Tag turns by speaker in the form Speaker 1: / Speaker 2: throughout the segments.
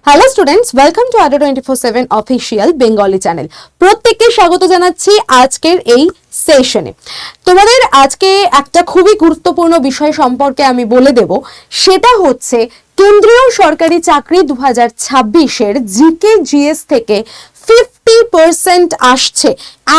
Speaker 1: Hello students, welcome to আড্ডা 24/7 official Bengali channel. প্রত্যেককে স্বাগত জানাচ্ছি আজকের এই সেশনে। তোমাদের আজকে একটা খুবই গুরুত্বপূর্ণ বিষয় সম্পর্কে আমি বলে দেব, সেটা হচ্ছে কেন্দ্রীয় সরকারি চাকরি 2026-এর জিকে জিএস থেকে 50% আসছে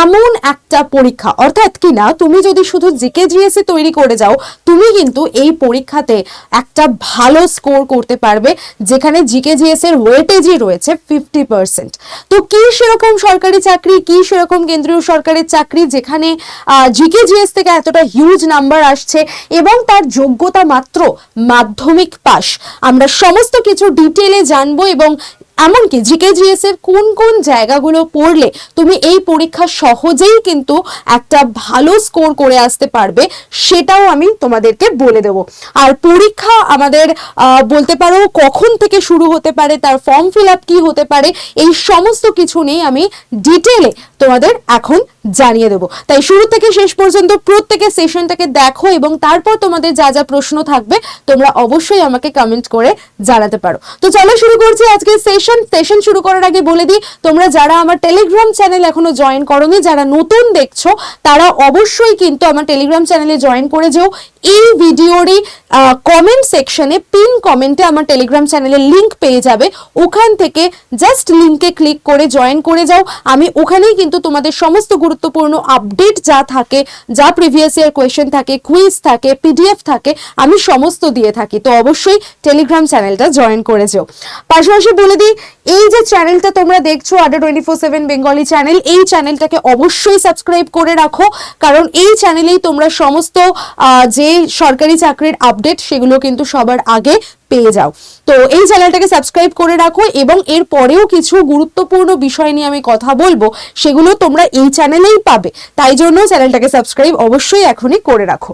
Speaker 1: এমন একটা পরীক্ষা। অর্থাৎ কিনা তুমি যদি শুধু জিকে জিএস তৈরি করে যাও, তুমি কিন্তু এই পরীক্ষাতে একটা ভালো স্কোর করতে পারবে, যেখানে জিকে জিএস এর ওয়েটেজই রয়েছে 50%। তো কি সেরকম সরকারি চাকরি, কি সেরকম কেন্দ্রীয় সরকারের চাকরি যেখানে জিকে জিএস থেকে এতটা হিউজ নাম্বার আসছে এবং তার যোগ্যতা মাত্র মাধ্যমিক পাস? আমরা সমস্ত কিছু ডিটেইলে জানবো এবং এমনকি জিকে জিএস এর কোন কোন জায়গাগুলো পড়লে তুমি এই পরীক্ষা সহজেই কিন্তু একটা ভালো স্কোর করে আসতে পারবে, সেটাও আমি তোমাদেরকে বলে দেব। আর পরীক্ষা আমাদের বলতে পারো কখন থেকে শুরু হতে পারে, তার ফর্ম ফিল আপ কি হতে পারে, এই সমস্ত কিছু নিয়ে আমি ডিটেলে তোমাদের এখন জানিয়ে দেবো। তাই শুরু থেকে শেষ পর্যন্ত প্রত্যেকের সেশনটাকে দেখো এবং তারপর তোমাদের যা যা প্রশ্ন থাকবে তোমরা অবশ্যই আমাকে কমেন্ট করে জানাতে পারো। তো চলো শুরু করছি আজকের সেশন শুরু করার আগে বলে দিই, তোমরা যারা আমার টেলিগ্রাম চ্যানেল এখনো জয়েন করোনি, যারা নতুন দেখছো, তারা অবশ্যই কিন্তু আমার টেলিগ্রাম চ্যানেলে জয়েন করে যাও। এই ভিডিওরই কমেন্ট সেকশনে পিন কমেন্টে আমার টেলিগ্রাম চ্যানেলের লিংক পেয়ে যাবে, ওখান থেকে জাস্ট লিংকে ক্লিক করে জয়েন করে যাও। আমি ওখানেই কিন্তু তোমাদের সমস্ত গুরুত্বপূর্ণ আপডেট যা থাকে, যা প্রিভিয়াস ইয়ার কোয়েশ্চেন থাকে, কুইজ থাকে, পিডিএফ থাকে, আমি সমস্ত দিয়ে থাকি। তো অবশ্যই টেলিগ্রাম চ্যানেলটা জয়েন করে যাও। পাশাপাশি বলে দিই, এই যে চ্যানেলটা তোমরা দেখছো আড্ডা 24/7 বেঙ্গলি চ্যানেল, এই চ্যানেলটাকে অবশ্যই সাবস্ক্রাইব করে রাখো, কারণ এই চ্যানেলেই তোমরা সমস্ত যে সরকারি চাকরির আপডেট সেগুলো কিন্তু সবার আগে পেয়ে যাও। তো এই চ্যানেলটাকে সাবস্ক্রাইব করে রাখো এবং এর পরেও কিছু গুরুত্বপূর্ণ বিষয় নিয়ে আমি কথা বলবো, সেগুলো তোমরা এই চ্যানেলেই পাবে। তাই জন্য চ্যানেলটাকে সাবস্ক্রাইব অবশ্যই এখনই করে রাখো।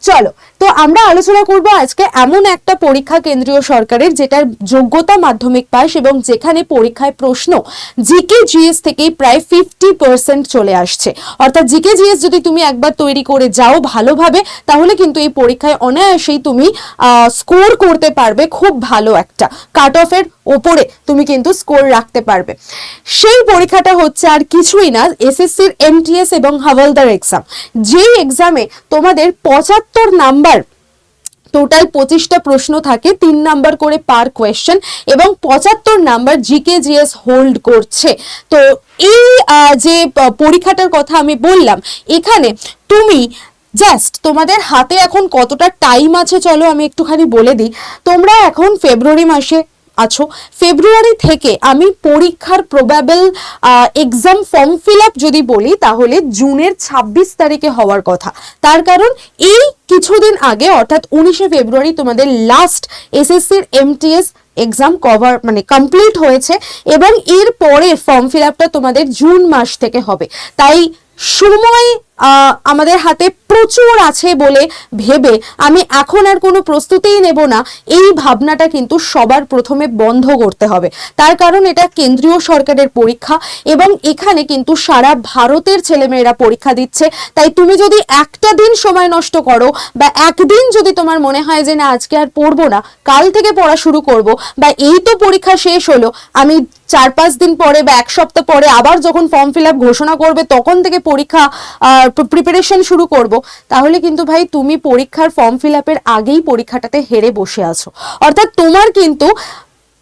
Speaker 1: চলো, তো আমরা আলোচনা করব আজকে এমন একটা পরীক্ষা কেন্দ্রীয় সরকারের যেটার যোগ্যতা মাধ্যমিক পাস এবং যেখানে পরীক্ষায় প্রশ্ন জিকে জিএস থেকে প্রায় 50% চলে আসছে। অর্থাৎ জিকে জিএস যদি তুমি একবার তৈরি করে যাও ভালোভাবে, তাহলে কিন্তু এই পরীক্ষায় অনায়াসেই তুমি স্কোর করতে পারবে, খুব ভালো একটা কাট অফের ওপরে তুমি কিন্তু স্কোর রাখতে পারবে। সেই পরীক্ষাটা হচ্ছে আর কিছুই না, এসএসসির এমটিএস এবং হাওলদার এক্সাম, যেই এক্সামে তোমাদের 75 নাম্বার, টোটাল 25টা প্রশ্ন থাকে, 3 নাম্বার করে পার কোয়েশ্চেন এবং 75 নাম্বার জিকে জিএস হোল্ড করছে। তো এই যে পরীক্ষাটার কথা আমি বললাম, এখানে তুমি জাস্ট তোমাদের হাতে এখন কতটা টাইম আছে চলো আমি একটুখানি বলে দিই। তোমরা এখন ফেব্রুয়ারি মাসে আছো, ফেব্রুয়ারি থেকে আমি পরীক্ষার probable exam form fill up যদি বলি, তাহলে জুনের 26 তারিখে হওয়ার কথা। তার কারণ এই কিছুদিন আগে অর্থাৎ 19শে ফেব্রুয়ারি তোমাদের লাস্ট এসএসসির এমটিএস এক্সাম কমপ্লিট হয়েছে এবং এর পরে ফর্ম ফিল আপটা তোমাদের জুন মাস থেকে হবে। তাই সময় আমাদের হাতে প্রচুর আছে বলে ভেবে আমি এখন আর কোনো প্রস্তুতিই নেব না, এই ভাবনাটা কিন্তু সবার প্রথমে বন্ধ করতে হবে। তার কারণ এটা কেন্দ্রীয় সরকারের পরীক্ষা এবং এখানে কিন্তু সারা ভারতের ছেলেমেয়েরা পরীক্ষা দিচ্ছে। তাই তুমি যদি একটা দিন সময় নষ্ট করো বা একদিন যদি তোমার মনে হয় যে না আজকে আর পড়বো না, কাল থেকে পড়া শুরু করব, বা এই তো পরীক্ষা শেষ হলো, আমি 4-5 দিন পরে বা 1 সপ্তাহ পরে আবার যখন ফর্ম ফিল আপ ঘোষণা করবে তখন থেকে পরীক্ষা প্রিপারেশন শুরু করব, তাহলে কিন্তু ভাই তুমি পরীক্ষার ফর্ম ফিল আপের আগেই পরীক্ষাটাতে হেরে বসে আছো। অর্থাৎ তোমার কিন্তু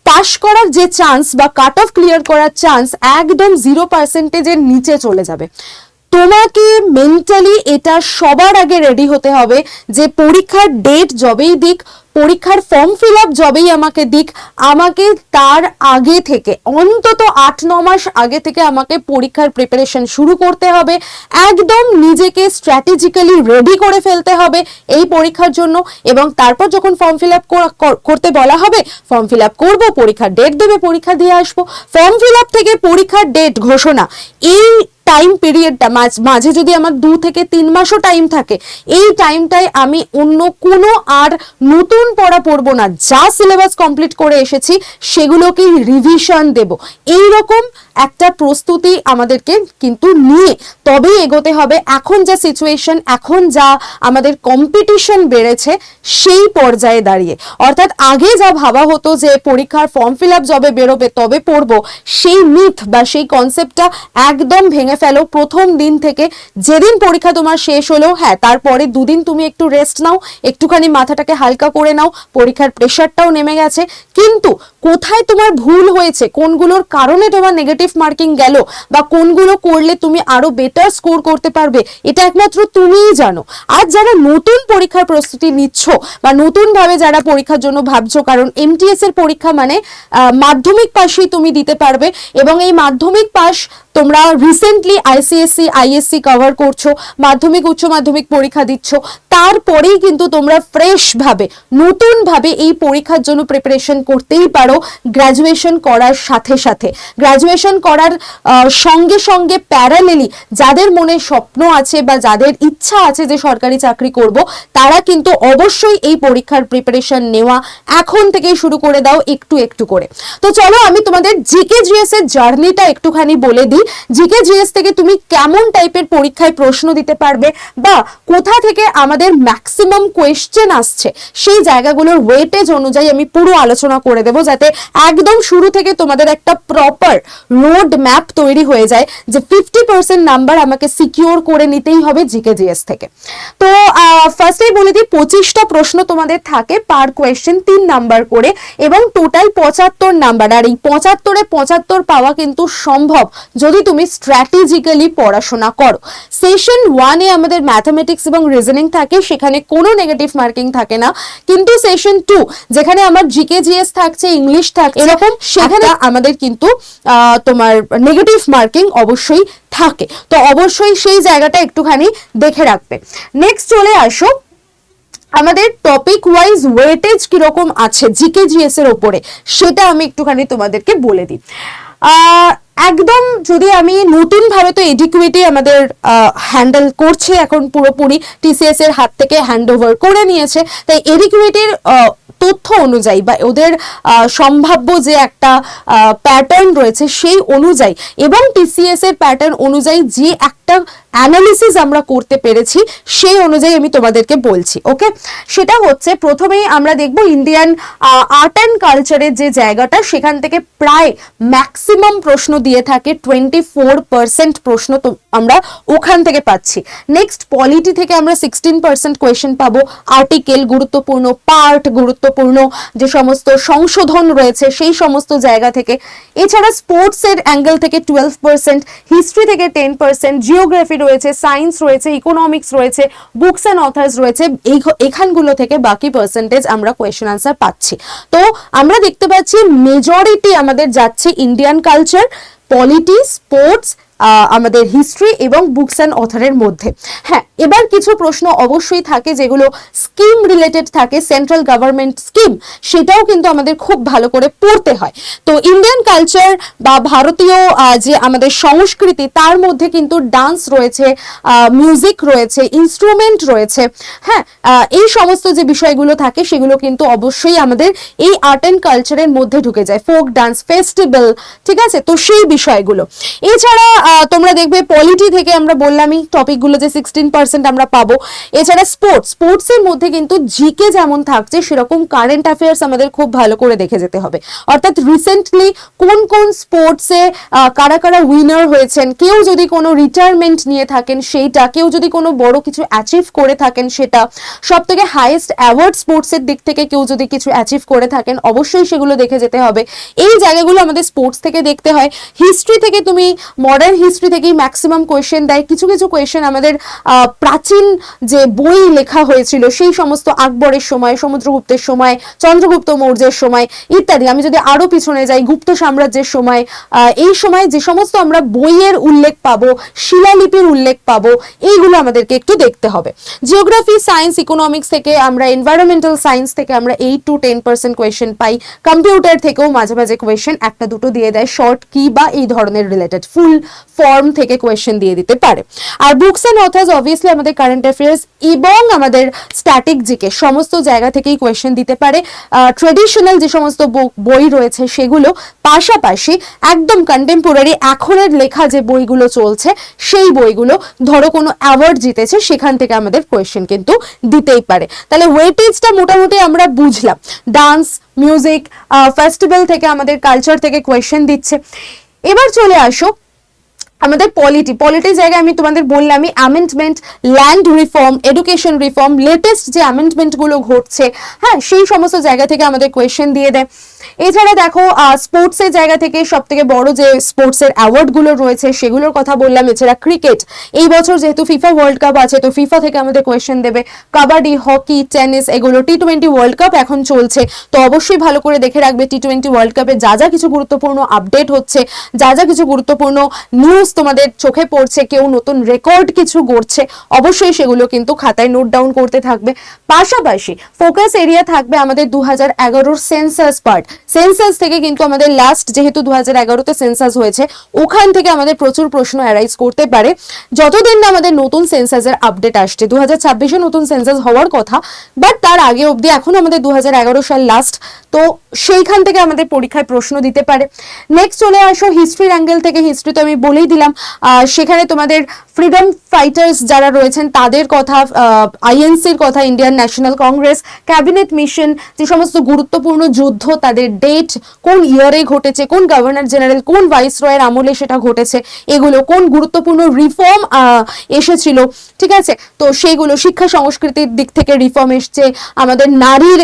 Speaker 1: পাস করার যে চান্স বা কাট অফ ক্লিয়ার করার চান্স একদম 0%-এর নিচে চলে যাবে। তোমাকে মেন্টালি এটা সবার আগে রেডি হতে হবে যে পরীক্ষার ডেট যবেই দিক, পরীক্ষার ফর্ম ফিল আপ যবেই আমাকে দিক, আমাকে তার আগে থেকে অন্তত 8-9 মাস আগে থেকে আমাকে পরীক্ষার প্রিপারেশন শুরু করতে হবে। একদম নিজেকে স্ট্র্যাটেজিক্যালি রেডি করে ফেলতে হবে এই পরীক্ষার জন্য এবং তারপর যখন ফর্ম ফিল আপ করতে বলা হবে, ফর্ম ফিল আপ করবো, পরীক্ষার ডেট দেবে, পরীক্ষা দিয়ে আসবো। ফর্ম ফিল আপ থেকে পরীক্ষার ডেট ঘোষণা, এই টাইম পিরিয়ডটা মাঝে যদি আমার 2 থেকে 3 মাসও টাইম থাকে, এই টাইমটায় আমি অন্য কোনো আর নতুন পড়া পড়বো না, যা সিলেবাস কমপ্লিট করে এসেছি সেগুলোকে রিভিশন দেব। এইরকম একটা প্রস্তুতি আমাদেরকে কিন্তু নিয়ে তবেই এগোতে হবে। এখন যা সিচুয়েশন, এখন যা আমাদের কম্পিটিশন বেড়েছে সেই পর্যায়ে দাঁড়িয়ে, অর্থাৎ আগে যা ভাবা হতো যে পরীক্ষার ফর্ম ফিল আপ যবে বেরোবে তবে পড়বো, সেই মিথ বা সেই কনসেপ্টটা একদম ভেঙে ফেলো প্রথম দিন থেকে। যেদিন পরীক্ষা তোমার শেষ হলো, হ্যাঁ তারপরে দুদিন তুমি একটু রেস্ট নাও, একটুখানি মাথাটাকে হালকা করে নাও, পরীক্ষার প্রেশারটাও নেমে গেছে, কিন্তু কোথায় তোমার ভুল হয়েছে, কোনগুলোর কারণে তোমার নেগেটিভ মার্কিং গেল, বা কোনগুলো করলে তুমি আরো বেটার স্কোর করতে পারবে, এটা একমাত্র তুমিই জানো। আর যারা নতুন পরীক্ষার প্রস্তুতি নিচ্ছ বা নতুন ভাবে যারা পরীক্ষার জন্য ভাবছো, কারণ এমটিএস এর পরীক্ষা মানে মাধ্যমিক পাশই তুমি দিতে পারবে, এবং এই মাধ্যমিক পাশ তোমরা রিসেন্টলি আইসিএসসি আইএসসি কভার করছো, মাধ্যমিক উচ্চ মাধ্যমিক পরীক্ষা দিচ্ছ, তারপরেই কিন্তু তোমরা ফ্রেশ ভাবে নতুন ভাবে এই পরীক্ষার জন্য প্রিপারেশন করতেই পারো। গ্র্যাজুয়েশন করার সাথে সাথে, গ্র্যাজুয়েশন করার সঙ্গে সঙ্গে প্যারালেলি যাদের মনে স্বপ্ন আছে বা যাদের ইচ্ছা আছে যে সরকারি চাকরি করব, তারা কিন্তু অবশ্যই এই পরীক্ষার প্রিপারেশন নেওয়া এখন থেকেই শুরু করে দাও একটু একটু করে। তো চলো আমি তোমাদের জিকে জিএস এর জার্নিটা একটুখানি বলে দিই। জিকে জিএস থেকে তুমি কেমন টাইপের পরীক্ষায় প্রশ্ন দিতে পারবে বা কোথা থেকে আমাদের ম্যাক্সিমাম কোয়েশ্চেন আসছে, সেই জায়গাগুলোর ওয়েটেজ অনুযায়ী আমি পুরো আলোচনা করে দেবো, যাতে একদম শুরু থেকে তোমাদের একটা প্রপার রোড ম্যাপ তৈরি হয়ে যায় যে 50% নাম্বার আমাকে সিকিউর করে নিতেই হবে জিকে জিএস থেকে। তো ফার্স্টেই বলে দিই, 25টা প্রশ্ন তোমাদের থাকে, পার কোয়েশ্চেন 3 নাম্বার করে, এবং টোটাল 75 নাম্বার। আর এই 75-এ 75 পাওয়া কিন্তু সম্ভব যদি তুমি স্ট্র্যাটেজিক্যালি পড়াশোনা করো। সেশন 1-এ আমাদের ম্যাথমেটিক্স এবং রিজনিং থাকে, সেখানে কোনো নেগেটিভ মার্কিং থাকে না, কিন্তু সেশন 2 যেখানে আমার জিকে জিএস থাকছে, ইংলিশ থাকছে, এরকম সেখানে আমাদের কিন্তু তোমার নেগেটিভ মার্কিং অবশ্যই থাকে। তো অবশ্যই সেই জায়গাটা একটুখানি দেখে রাখবে। নেক্সট চলে আসো আমাদের টপিক ওয়াইজ ওয়েটেজ কিরকম আছে জিকে জিএস এর উপরে, সেটা আমি একটুখানি তোমাদেরকে বলে দিই। একদম যদি আমি নতুন ভাবে, তো এডিকুইটি আমাদের হ্যান্ডেল করছে এখন পুরোপুরি, টিসিএস এর হাত থেকে হ্যান্ড ওভার করে নিয়েছে, তাই এডিকুইটির তথ্য অনুযায়ী বা ওদের সম্ভাব্য যে একটা প্যাটার্ন রয়েছে সেই অনুযায়ী এবং টিসিএস এর প্যাটার্ন অনুযায়ী যে একটা অ্যানালিসিস আমরা করতে পেরেছি, সেই অনুযায়ী আমি তোমাদেরকে বলছি। ওকে, সেটা হচ্ছে প্রথমেই আমরা দেখব ইন্ডিয়ান আর্ট অ্যান্ড কালচারের যে জায়গাটা, সেখান থেকে প্রায় ম্যাক্সিমাম প্রশ্ন দিয়ে থাকে, 24% প্রশ্ন তো আমরা ওখান থেকে পাচ্ছি। নেক্সট পলিটি থেকে আমরা 16% কোয়েশ্চেন পাবো, আর্টিকেল গুরুত্বপূর্ণ, পার্ট গুরুত্বপূর্ণ, যে সমস্ত সংশোধন রয়েছে সেই সমস্ত জায়গা থেকে। এছাড়া স্পোর্টস এর অ্যাঙ্গেল থেকে 12%, হিস্ট্রি থেকে 10%, জিওগ্রাফি রয়েছে, সায়েন্স রয়েছে, ইকোনমিক্স রয়েছে, বুকস অ্যান্ড অথার্স রয়েছে, এখানগুলো থেকে বাকি পার্সেন্টেজ আমরা কোয়েশ্চেন আনসার পাচ্ছি। তো আমরা দেখতে পাচ্ছি মেজরিটি আমাদের যাচ্ছে ইন্ডিয়ান কালচার, পলিটি, স্পোর্টস, আমাদের হিস্ট্রি এবং বুকস অ্যান্ড অথারের মধ্যে। হ্যাঁ, এবার কিছু প্রশ্ন অবশ্যই থাকে যেগুলো স্কিম রিলেটেড থাকে, সেন্ট্রাল গভর্নমেন্ট স্কিম, সেটাও কিন্তু আমাদের খুব ভালো করে পড়তে হয়। তো ইন্ডিয়ান কালচার বা ভারতীয় যে আমাদের সংস্কৃতি, তার মধ্যে কিন্তু ডান্স রয়েছে, মিউজিক রয়েছে, ইনস্ট্রুমেন্ট রয়েছে। হ্যাঁ, এই সমস্ত যে বিষয়গুলো থাকে সেগুলো কিন্তু অবশ্যই আমাদের এই আর্ট অ্যান্ড কালচারের মধ্যে ঢুকে যায়, ফোক ডান্স, ফেস্টিভ্যাল, ঠিক আছে, তো সেই বিষয়গুলো। এছাড়া তোমরা দেখবে পলিটি থেকে আমরা বললামই টপিকগুলো যে 16% আমরা পাবো। এছাড়া স্পোর্টস এর মধ্যে কিন্তু জিকে যেমন থাকছে, সেরকম কারেন্ট অ্যাফেয়ার্স আমাদের খুব ভালো করে দেখে যেতে হবে, অর্থাৎ রিসেন্টলি কোন কোন স্পোর্টসে কারা কারা উইনার হয়েছেন, কেউ যদি কোনো রিটায়ারমেন্ট নিয়ে থাকেন সেইটা, কেউ যদি কোনো বড় কিছু অ্যাচিভ করে থাকেন সেটা, সব থেকে হাইয়েস্ট অ্যাওয়ার্ড স্পোর্টসের দিক থেকে কেউ যদি কিছু অ্যাচিভ করে থাকেন, অবশ্যই সেগুলো দেখে যেতে হবে। এই জায়গাগুলো আমাদের স্পোর্টস থেকে দেখতে হয়। হিস্ট্রি থেকে তুমি মডার্ন হিস্ট্রি থেকেই ম্যাক্সিমাম কোয়েশ্চেন দেয়, কিছু কিছু কোয়েশ্চেন আমাদের প্রাচীন যে বই লেখা হয়েছিল সেই সমস্ত, আকবরের সময়, সমুদ্রগুপ্তের সময়, চন্দ্রগুপ্ত মৌর্যের সময় ইত্যাদি, আমি যদি আরো পিছনে যাই গুপ্ত সাম্রাজ্যের সময়, এই সময় যে সমস্ত আমরা বইয়ের উল্লেখ পাবো, শিলালিপির উল্লেখ পাবো, এইগুলো আমাদেরকে একটু দেখতে হবে। জিওগ্রাফি, সায়েন্স, ইকোনমিক্স থেকে আমরা, এনভায়রনমেন্টাল সায়েন্স থেকে আমরা 8 to 10% কোয়েশ্চেন পাই। কম্পিউটার থেকেও মাঝে মাঝে কোয়েশ্চেন একটা দুটো দিয়ে দেয়, শর্ট কি বা এই ধরনের রিলেটেড। ফর্ম থেকে কোয়েশ্চেন দিয়ে দিতে পারে। আর বুকস অ্যান্ড অথার্স অবভিয়াসলি আমাদের কারেন্ট অ্যাফেয়ার্স এবং আমাদের স্ট্যাটিক জিকে সমস্ত জায়গা থেকেই কোয়েশ্চেন দিতে পারে। ট্রেডিশনাল যে সমস্ত বই রয়েছে সেগুলো, পাশাপাশি একদম কন্টেম্পোরারি এখনের লেখা যে বইগুলো চলছে সেই বইগুলো, ধরো কোনো অ্যাওয়ার্ড জিতেছে সেখান থেকে আমাদের কোয়েশ্চেন কিন্তু দিতেই পারে। তাহলে ওয়েটেজটা মোটামুটি আমরা বুঝলাম। ডান্স, মিউজিক, ফেস্টিভ্যাল থেকে, আমাদের কালচার থেকে কোয়েশ্চেন দিচ্ছে। এবার চলে আসো আমাদের পলিটির জায়গায় আমি তোমাদের বললামই amendment, land reform, education reform, latest যে অ্যামেন্ডমেন্টগুলো ঘটছে, হ্যাঁ, সেই সমস্ত জায়গা থেকে আমাদের কোয়েশ্চেন দিয়ে দেয়। এছাড়া দেখো স্পোর্টসের জায়গা থেকে সব থেকে বড় যে স্পোর্টসের অ্যাওয়ার্ডগুলো রয়েছে সেগুলোর কথা বললাম। এছাড়া ক্রিকেট, এই বছর যেহেতু ফিফা ওয়ার্ল্ড কাপ আছে তো ফিফা থেকে আমাদের কোয়েশ্চেন দেবে। কাবাডি, হকি, টেনিস, এগুলো টি20 ওয়ার্ল্ড কাপ এখন চলছে, তো অবশ্যই ভালো করে দেখে রাখবে টি20 ওয়ার্ল্ড কাপে যা যা কিছু গুরুত্বপূর্ণ আপডেট হচ্ছে, যা যা কিছু গুরুত্বপূর্ণ নিউজ তোমাদের চোখে পড়ছে, কেউ নতুন রেকর্ড কিছু গড়ছে, অবশ্যই সেগুলো কিন্তু খাতায় নোট ডাউন করতে থাকবে। পাশাপাশি ফোকাস এরিয়া থাকবে আমাদের 2011 সেন্সাস পার্ট। সেন্সাস থেকে কিন্তু আমাদের লাস্ট যেহেতু 2011-তে সেন্সাস হয়েছে, ওখান থেকে আমাদের প্রচুর প্রশ্ন অ্যারাইজ করতে পারে যতদিন না আমাদের নতুন সেন্সাসের আপডেট আসছে। 2026-এ নতুন সেন্সাস হওয়ার কথা, বাট তার আগে অবধি এখন আমাদের 2011 সাল লাস্ট, তো সেইখান থেকে আমাদের পরীক্ষায় প্রশ্ন দিতে পারে। নেক্সট চলে আসো হিস্ট্রির অ্যাঙ্গেল থেকে। হিস্ট্রি তো আমি বলেই দিলাম, সেখানে তোমাদের ফ্রিডম ফাইটার্স যারা রয়েছেন তাদের কথা, আইএনসির কথা, Indian national Congress, cabinet mission, যে সমস্ত গুরুত্বপূর্ণ যুদ্ধ তাদের ডেট, কোন ইয়ারে ঘটেছে, কোন গভর্নর জেনারেল, কোন ভাইসরয়ের আমলে সেটা ঘটেছে, এগুলো কোন গুরুত্বপূর্ণ রিফর্ম এসেছিল, ঠিক আছে, তো সেইগুলো শিক্ষা সংস্কৃতির দিক থেকে রিফর্ম এসছে, আমাদের নারীর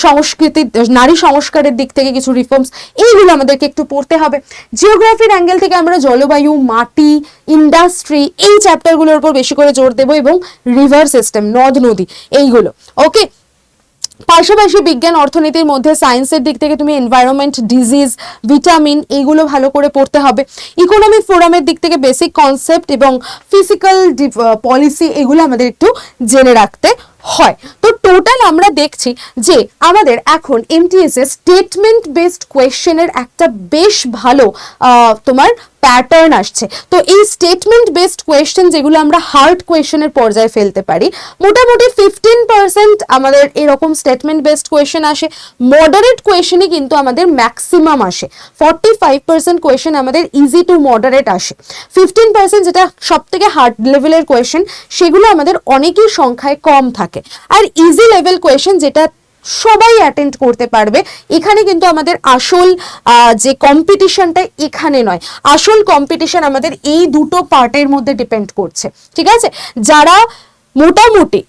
Speaker 1: সংস্কৃতি, নারী সংস্কারের দিক থেকে কিছু রিফর্মস, এইগুলো আমাদেরকে একটু পড়তে হবে। জিওগ্রাফির অ্যাঙ্গেল থেকে আমরা জলবায়ু, মাটি, ইন্ডাস্ট্রি, এই চ্যাপ্টারগুলোর উপর বেশি করে জোর দেবো, এবং রিভার সিস্টেম, নদ নদী, এইগুলো। ওকে, পাশাপাশি বিজ্ঞান অর্থনীতির মধ্যে সায়েন্সের দিক থেকে তুমি এনভায়রনমেন্ট, ডিজিজ, ভিটামিন, এইগুলো ভালো করে পড়তে হবে। ইকোনমিক ফোরামের দিক থেকে বেসিক কনসেপ্ট এবং ফিজিক্যাল পলিসি, এগুলো আমাদের একটু জেনে রাখতে হয়। তো টোটাল আমরা দেখছি যে আমাদের এখন এমটিএস এর স্টেটমেন্ট বেসড কোয়েশ্চেনের একটা বেশ ভালো তোমার প্যাটার্ন আসছে। তো এই স্টেটমেন্ট বেসড কোয়েশ্চেন যেগুলো আমরা হার্ড কোয়েশ্চেনের পর্যায়ে ফেলতে পারি, মোটামুটি 15% আমাদের এরকম স্টেটমেন্ট বেসড কোয়েশ্চেন আসে। মডারেট কোয়েশ্চেনই কিন্তু আমাদের ম্যাক্সিমাম আসে। 45% কোয়েশ্চেন আমাদের ইজি টু মডারেট আসে। 15% যেটা সব থেকে হার্ড লেভেলের কোয়েশ্চেন, সেগুলো আমাদের অনেকই সংখ্যায় কম থাকে। আর ইজি লেভেল কোয়েশ্চেন যেটা সবাই অ্যাটেন্ড করতে পারবে, এখানে কিন্তু আমাদের আসল যে কম্পিটিশনটা এখানে নয়, আসল কম্পিটিশন আমাদের এই দুটো পার্টের মধ্যে ডিপেন্ড করছে, ঠিক আছে। যারা মোটামুটি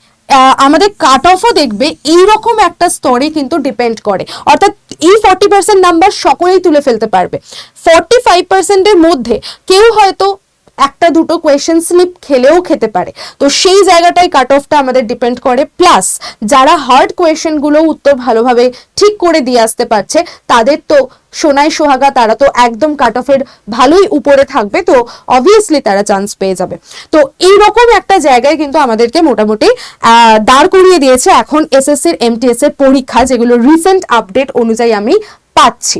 Speaker 1: আমাদের কাট অফও দেখবে এইরকম একটা স্তরে কিন্তু ডিপেন্ড করে, অর্থাৎ এই 40% নাম্বার সকলেই তুলে ফেলতে পারবে। 45%-এর মধ্যে কেউ হয়তো একটা দুটো কোয়েশ্চেন স্লিপ খেলেও খেতে পারে, তো সেই জায়গাটায় কাট অফটা আমাদের ডিপেন্ড করে। প্লাস যারা হার্ড কোয়েশ্চেনগুলো উত্তর ভালোভাবে ঠিক করে দিয়ে আসতে পারছে, তাদের তো সোনায় সোহাগা, তারা তো একদম কাট অফের ভালোই উপরে থাকবে, তো অবভিয়াসলি তারা চান্স পেয়ে যাবে। তো এইরকম একটা জায়গায় কিন্তু আমাদেরকে মোটামুটি দাঁড় করিয়ে দিয়েছে এখন এসএসসির এমটিএস এর পরীক্ষা, যেগুলো রিসেন্ট আপডেট অনুযায়ী আমি পাচ্ছি।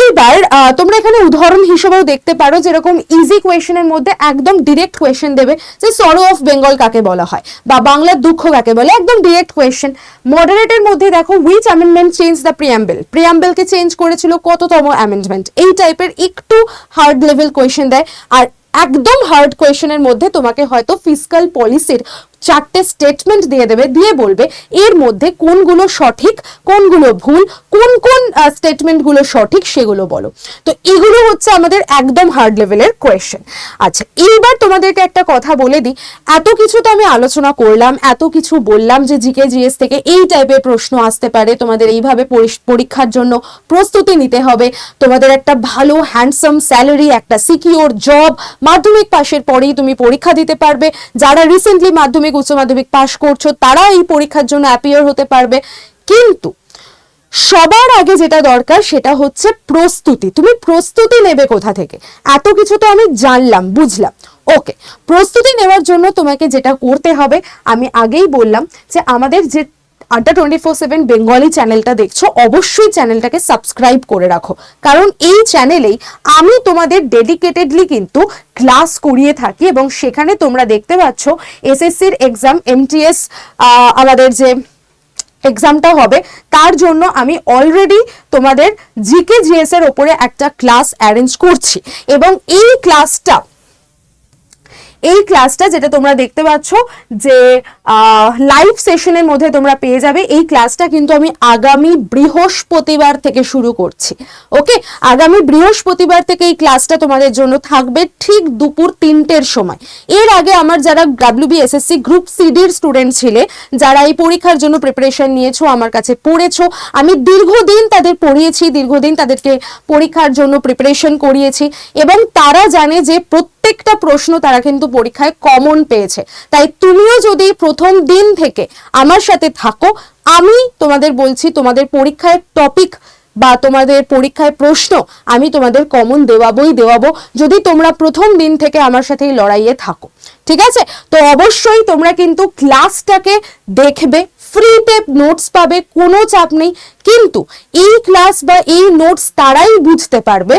Speaker 1: এইবার তোমরা এখানে উদাহরণ হিসেবেও দেখতে পারো, যেরকম ইজি কোয়েশ্চেনের মধ্যে একদম ডিরেক্ট কোয়েশ্চেন দেবে যে সরো অফ বেঙ্গল কাকে বলা হয়, বা বাংলার দুঃখ কাকে বলে, একদম ডিরেক্ট কোয়েশ্চেন। মডারেটের মধ্যে দেখো which amendment change the preamble, প্রিয়াম্বলকে চেঞ্জ করেছিল কততম অ্যামেন্ডমেন্ট, এই টাইপের একটু হার্ড লেভেল কোয়েশ্চেন দেয়। আর একদম হার্ড কোয়েশ্চেনের মধ্যে তোমাকে হয়তো ফিসকাল পলিসির 4টে স্টেটমেন্ট দিয়ে দেবে, দিয়ে বলবে এর মধ্যে কোনগুলো সঠিক, কোনগুলো ভুল, কোন কোন স্টেটমেন্টগুলো সঠিক সেগুলো বলো। তো এগুলো হচ্ছে আমাদের একদম হার্ড লেভেলের কোয়েশ্চেন। আচ্ছা, এইবার তোমাদেরকে একটা কথা বলে দিই, এত কিছু তো আমি আলোচনা করলাম, এত কিছু বললাম যে জিকে জিএস থেকে এই টাইপের প্রশ্ন আসতে পারে, তোমাদের এইভাবে পরীক্ষার জন্য প্রস্তুতি নিতে হবে, তোমাদের একটা ভালো হ্যান্ডসাম স্যালারি, একটা সিকিউর জব, মাধ্যমিক পাশের পরেই তুমি পরীক্ষা দিতে পারবে। যারা রিসেন্টলি মাধ্যমিক উচ্চ মাধ্যমিক পাশ করছো তারা এই পরীক্ষার জন্য অ্যাপিয়ার হতে পারবে। কিন্তু সবার আগে যেটা দরকার সেটা হচ্ছে প্রস্তুতি। তুমি প্রস্তুতি নেবে কোথা থেকে? এত কিছু তো আমি জানলাম, বুঝলাম, ওকে। প্রস্তুতি নেওয়ার জন্য তোমাকে যেটা করতে হবে, আমি আগেই বললাম যে আমাদের যে Adda 24/7 বেঙ্গলি চ্যানেলটা দেখছো, অবশ্যই চ্যানেলটাকে সাবস্ক্রাইব করে রাখো, কারণ এই চ্যানেলেই আমি তোমাদের ডেডিকেটেডলি কিন্তু ক্লাস করিয়ে থাকি এবং সেখানে তোমরা দেখতে পাচ্ছ এসএসসির এক্সাম এমটিএস আমাদের যে এক্সামটা হবে তার জন্য আমি অলরেডি তোমাদের জিকে জিএস এর ওপরে একটা ক্লাস অ্যারেঞ্জ করছি এবং এই ক্লাসটা যেটা তোমরা দেখতে পাচ্ছ যে লাইভ সেশনের মধ্যে তোমরা পেয়ে যাবে, এই ক্লাসটা কিন্তু আমি আগামী বৃহস্পতিবার থেকে শুরু করছি। ওকে, আগামী বৃহস্পতিবার থেকে এই ক্লাসটা তোমাদের জন্য থাকবে ঠিক দুপুর 3টের সময়। এর আগে আমার যারা WBSSC গ্রুপ সিডির স্টুডেন্ট ছিলে, যারা এই পরীক্ষার জন্য প্রিপারেশন নিয়েছো, আমার কাছে পড়েছো, আমি দীর্ঘদিন তাদের পড়িয়েছি, দীর্ঘদিন তাদেরকে পরীক্ষার জন্য প্রিপারেশন করিয়েছি এবং তারা জানে যে প্রত্যেকটা প্রশ্ন তারা কিন্তু পরীক্ষায় কমন পেয়েছে। তাই তুমিও যদি প্রথম দিন থেকে আমার সাথে থাকো, আমি তোমাদের বলছি তোমাদের পরীক্ষায় টপিক বা তোমাদের পরীক্ষায় প্রশ্ন আমি তোমাদের কমন দেওয়াবো যদি তোমরা প্রথম দিন থেকে আমার সাথে এই লড়াইয়ে থাকো। ঠিক আছে, তো অবশ্যই তোমরা কিন্তু ক্লাসটাকে দেখবে, ফ্রিতে নোটস পাবে, কোনো চাপ নেই। কিন্তু এই ক্লাস বা এই নোটস তারাই বুঝতে পারবে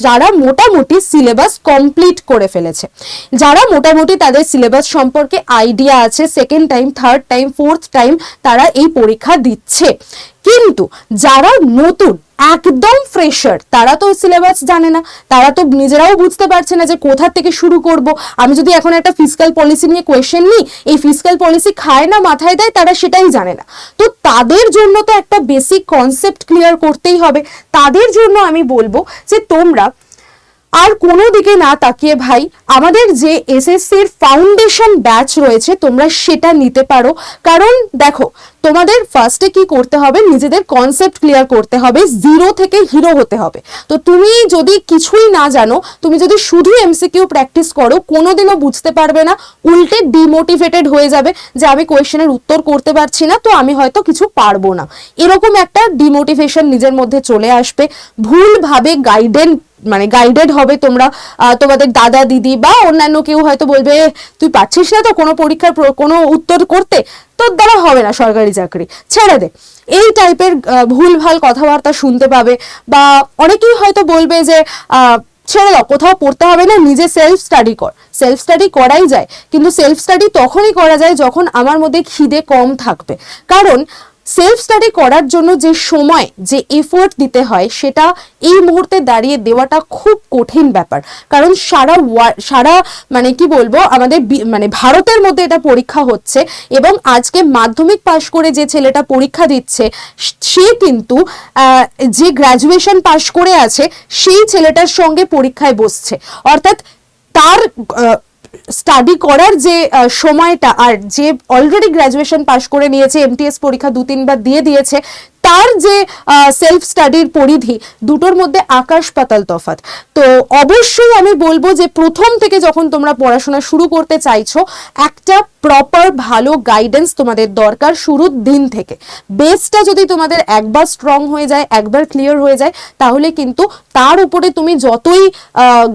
Speaker 1: যারা মোটামুটি সিলেবাস কমপ্লিট করে ফেলেছে, যারা মোটামুটি তাদের সিলেবাস সম্পর্কে আইডিয়া আছে, second time, third time, fourth time তারা এই পরীক্ষা দিচ্ছে। কিন্তু যারা নতুন একদম ফ্রেশার, তারা তো সিলেবাস জানে না, তারা তো নিজেরাও বুঝতে পারছে না যে কোথা থেকে শুরু করব। আমি যদি এখন একটা ফিসকাল পলিসি নিয়ে কোয়েশ্চেন নিই, এই ফিসকাল পলিসি খায় না মাথায় দেয়, তারা সেটাই জানে না। তো তাদের জন্য তো একটা বেসিক কনসেপ্ট ক্লিয়ার করতেই হবে। তাদের জন্য আমি বলবো যে তোমরা আর কোনো দিকে না তাকিয়ে ভাই আমাদের যে এসএসসির ফাউন্ডেশন ব্যাচ রয়েছে তোমরা সেটা নিতে পারো। কারণ দেখো, তোমাদের ফার্স্টে কি করতে হবে, নিজেদের কনসেপ্ট ক্লিয়ার করতে হবে, জিরো থেকে হিরো হতে হবে। তো তুমি যদি কিছুই না জানো, তুমি যদি শুধু এমসিকিউ প্র্যাকটিস করো, কোনোদিনও বুঝতে পারবে না, উল্টে ডিমোটিভেটেড হয়ে যাবে যে আমি কোয়েশ্চেনের উত্তর করতে পারছি না, তো আমি হয়তো কিছু পারবো না, এরকম একটা ডিমোটিভেশন নিজের মধ্যে চলে আসবে। ভুলভাবে গাইডেড হবে তোমরা, তোমাদের দাদা দিদি বা অন্যান্য কেউ হয়তো বলবে তুই পাচ্ছিস না তো কোনো পরীক্ষার কোনো উত্তর করতে, তোর দ্বারা হবে না সরকারি চাকরি, ছেড়ে দে, এই টাইপের ভুলভাল কথাবার্তা শুনতে পাবে। বা অনেকেই হয়তো বলবে যে ছেড়ে দাও, কোথাও পড়তে হবে না, নিজে সেলফ স্টাডি করাই যায়, কিন্তু সেলফ স্টাডি তখনই করা যায় যখন আমার মধ্যে খিদে কম থাকবে। কারণ সেলফ স্টাডি করার জন্য যে সময়, যে এফোর্ট দিতে হয়, সেটা এই মুহূর্তে দাঁড়িয়ে দেওয়াটা খুব কঠিন ব্যাপার। কারণ সারা মানে কি বলবো, আমাদের ভারতের মধ্যে এটা পরীক্ষা হচ্ছে এবং আজকে মাধ্যমিক পাশ করে যে ছেলেটা পরীক্ষা দিচ্ছে, সে কিন্তু যে গ্র্যাজুয়েশন পাশ করে আছে সেই ছেলেটার সঙ্গে পরীক্ষায় বসছে। অর্থাৎ তার স্টাডি করার যে সময়টা আর যে অলরেডি গ্র্যাজুয়েশন পাশ করে নিয়েছে, এমটিএস পরীক্ষা 2-3 বার দিয়ে দিয়েছে, তার যে সেলফ স্টাডির পরিধি, দুটোর মধ্যে আকাশ পাতাল তফাৎ। তো অবশ্যই আমি বলবো যে প্রথম থেকে যখন তোমরা পড়াশোনা শুরু করতে চাইছো, একটা প্রপার ভালো গাইডেন্স তোমাদের দরকার শুরুর দিন থেকে। বেসটা যদি তোমাদের একবার স্ট্রং হয়ে যায়, একবার ক্লিয়ার হয়ে যায়, তাহলে কিন্তু তার উপরে তুমি যতই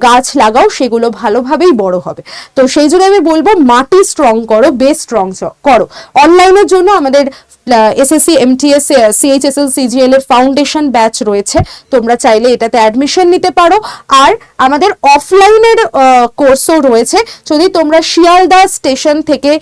Speaker 1: গাছ লাগাও সেগুলো ভালোভাবেই বড় হবে। তো সেই জন্য আমি বলবো মাটি স্ট্রং করো, বেস স্ট্রং করো। অনলাইনের জন্য আমাদের এসএসসি এমটিএস সিএইচএসএল সিজিএল এর ফাউন্ডেশন ব্যাচ রয়েছে, তোমরা চাইলে এটাতে অ্যাডমিশন নিতে পারো। আর আমাদের অফলাইনের কোর্সও রয়েছে, যদি তোমরা শিয়ালদা স্টেশন থেকে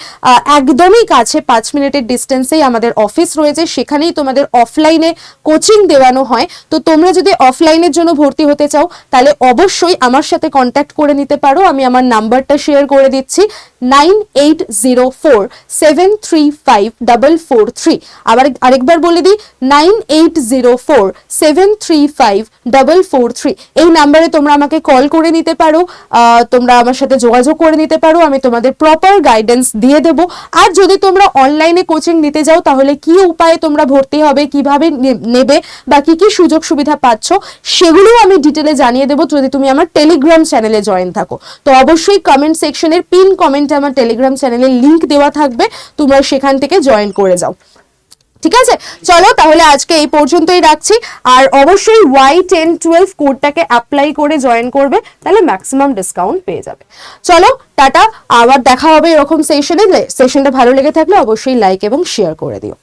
Speaker 1: একদমই কাছে 5 মিনিটের ডিস্টেন্সেই আমাদের অফিস রয়েছে, সেখানেই তোমাদের অফলাইনে কোচিং দেওয়ানো হয়। তো তোমরা যদি অফলাইনের জন্য ভর্তি হতে চাও তাহলে অবশ্যই আমার সাথে কন্ট্যাক্ট করে নিতে পারো। আমি আমার নাম্বারটা শেয়ার করে দিচ্ছি, 9804735443। আবার আরেকবার বলে দিই, 9804735443। এই নাম্বারে তোমরা আমাকে কল করে নিতে পারো, তোমরা আমার সাথে যোগাযোগ করে নিতে পারো, আমি তোমাদের প্রপার গাইডেন্স দিয়ে দেব। আর যদি তোমরা অনলাইনে কোচিং নিতে যাও তাহলে কি উপায়ে তোমরা ভর্তি হবে, কিভাবে নেবে বা কি কি সুযোগ সুবিধা পাচ্ছ, সেগুলোও আমি ডিটেলে জানিয়ে দেবো যদি তুমি আমার টেলিগ্রাম চ্যানেলে জয়েন থাকো। তো অবশ্যই কমেন্ট সেকশনের পিন কমেন্টে আমার টেলিগ্রাম চ্যানেলের লিংক দেওয়া থাকবে, তোমরা সেখান থেকে জয়েন করে যাও। ঠিক আছে, চলো তাহলে আজকে এই পর্যন্তই রাখছি। আর অবশ্যই Y1012 কোডটাকে অ্যাপ্লাই করে জয়েন করবে, তাহলে ম্যাক্সিমাম ডিসকাউন্ট পেয়ে যাবে। চলো টাটা, আবার দেখা হবে এরকম সেশনে। সেশনটা ভালো লেগে থাকলে অবশ্যই লাইক এবং শেয়ার করে দিও।